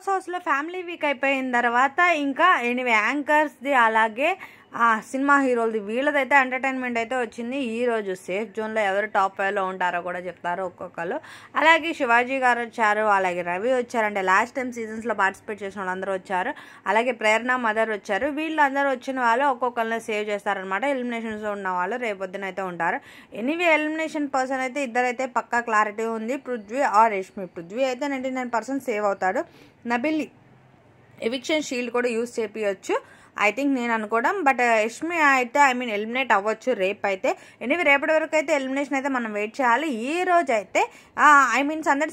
హౌస్లో family week అయిపోయిన తర్వాత ఇంకా ఎనివే యాంకర్స్ది అలాగే సినిమా హీరోలది వీళ్ళదైతే ఎంటర్టైన్మెంట్ అయితే వచ్చింది. ఈరోజు సేఫ్ జోన్లో ఎవరు టాప్ 5లో ఉంటారో కూడా చెప్తారు ఒక్కొక్కరు. అలాగే శివాజీ గారు వచ్చారు, అలాగే రవి వచ్చారంటే లాస్ట్ టైం సీజన్స్లో పార్టిసిపేట్ చేసిన వాళ్ళందరూ వచ్చారు. అలాగే ప్రేరణ మదర్ వచ్చారు. వీళ్ళందరూ వచ్చిన వాళ్ళు ఒక్కొక్కరిని సేవ్ చేస్తారనమాట. ఎలిమినేషన్స్లో ఉన్న వాళ్ళు రేపొద్దున అయితే ఉంటారు. ఎనీవే ఎలిమినేషన్ పర్సన్ అయితే ఇద్దరైతే పక్కా క్లారిటీ ఉంది, పృథ్వీ ఆర్ యష్మి. పృథ్వీ అయితే 99% సేవ్ అవుతాడు. నబిల్ ఎవిక్షన్ షీల్డ్ కూడా యూజ్ చేపించవచ్చు ఐ థింక్ నేను అనుకోవడం. బట్ యష్మి అయితే ఎలిమినేట్ అవ్వచ్చు రేపు అయితే. ఎనివే రేపటి వరకు అయితే ఎలిమినేషన్ అయితే మనం వెయిట్ చేయాలి. ఈ రోజు అయితే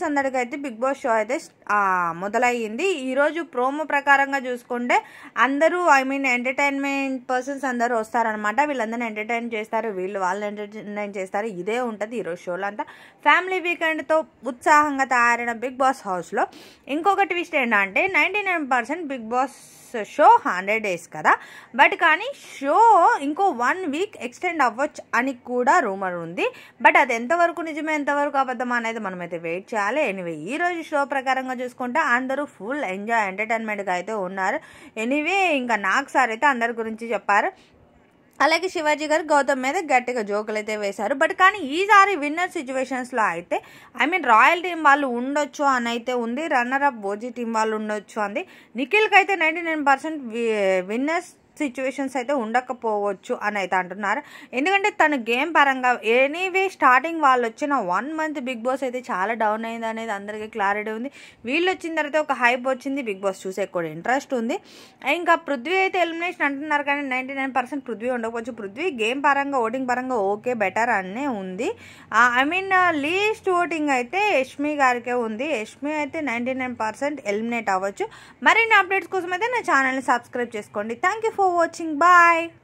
సందడిగా అయితే బిగ్ బాస్ షో అయితే మొదలయ్యింది. ఈరోజు ప్రోమో ప్రకారంగా చూసుకుంటే అందరూ ఎంటర్టైన్మెంట్ పర్సన్స్ అందరూ వస్తారనమాట. వీళ్ళందరినీ ఎంటర్టైన్ చేస్తారు, వీళ్ళు వాళ్ళని ఎంటర్టైన్ చేస్తారు. ఇదే ఉంటుంది ఈరోజు షోలో అంతా. ఫ్యామిలీ వీకెండ్తో ఉత్సాహంగా తయారైన బిగ్ బాస్ హౌస్లో ఇంకొక ట్విస్ట్ ఏంటంటే 99% బిగ్ బాస్ షో 100 days కదా, బట్ కానీ షో ఇంకో 1 week ఎక్స్టెండ్ అవ్వచ్చు అని కూడా రూమర్ ఉంది. బట్ అది ఎంతవరకు నిజమే ఎంతవరకు అబద్ధమా అనేది మనమైతే వెయిట్ చేయాలి. ఎనీవే ఈరోజు షో ప్రకారంగా చూసుకుంటే అందరూ ఫుల్ ఎంటర్టైన్మెంట్గా అయితే ఉన్నారు. ఎనీవే ఇంకా నాగ్ సార్ అయితే అందరి గురించి చెప్పారు. అలాగే శివాజీ గారు గౌతమ్ మీద గట్టిగా జోకులు అయితే వేశారు. బట్ కానీ ఈసారి విన్నర్ సిచ్యువేషన్స్లో అయితే రాయల్ టీం వాళ్ళు ఉండొచ్చు అని అయితే ఉంది, రన్నర్ అప్ ఓజీ టీం వాళ్ళు ఉండొచ్చు అంది. నిఖిల్కి అయితే 99% విన్నర్స్ సిచ్యువేషన్స్ అయితే ఉండకపోవచ్చు అని అయితే అంటున్నారు. ఎందుకంటే తన గేమ్ పరంగా ఎనీవే స్టార్టింగ్ వాళ్ళు వచ్చిన 1 month బిగ్ బాస్ అయితే చాలా డౌన్ అయింది అనేది అందరికీ క్లారిటీ ఉంది. వీళ్ళు వచ్చిన తర్వాత ఒక హైప్ వచ్చింది, బిగ్ బాస్ చూసే కూడా ఇంట్రెస్ట్ ఉంది. ఇంకా పృథ్వీ అయితే ఎలిమినేషన్ అంటున్నారు కానీ 99% పృథ్వీ ఉండకపోవచ్చు. పృథ్వీ గేమ్ పరంగా ఓటింగ్ పరంగా ఓకే బెటర్ అనే ఉంది. లీస్ట్ ఓటింగ్ అయితే యష్మి గారికే ఉంది. యష్మి అయితే 99% ఎలిమినేట్ అవ్వచ్చు. మరిన్ని అప్డేట్స్ కోసం అయితే నా ఛానల్ని సబ్స్క్రైబ్ చేసుకోండి. Thank you for watching. Bye.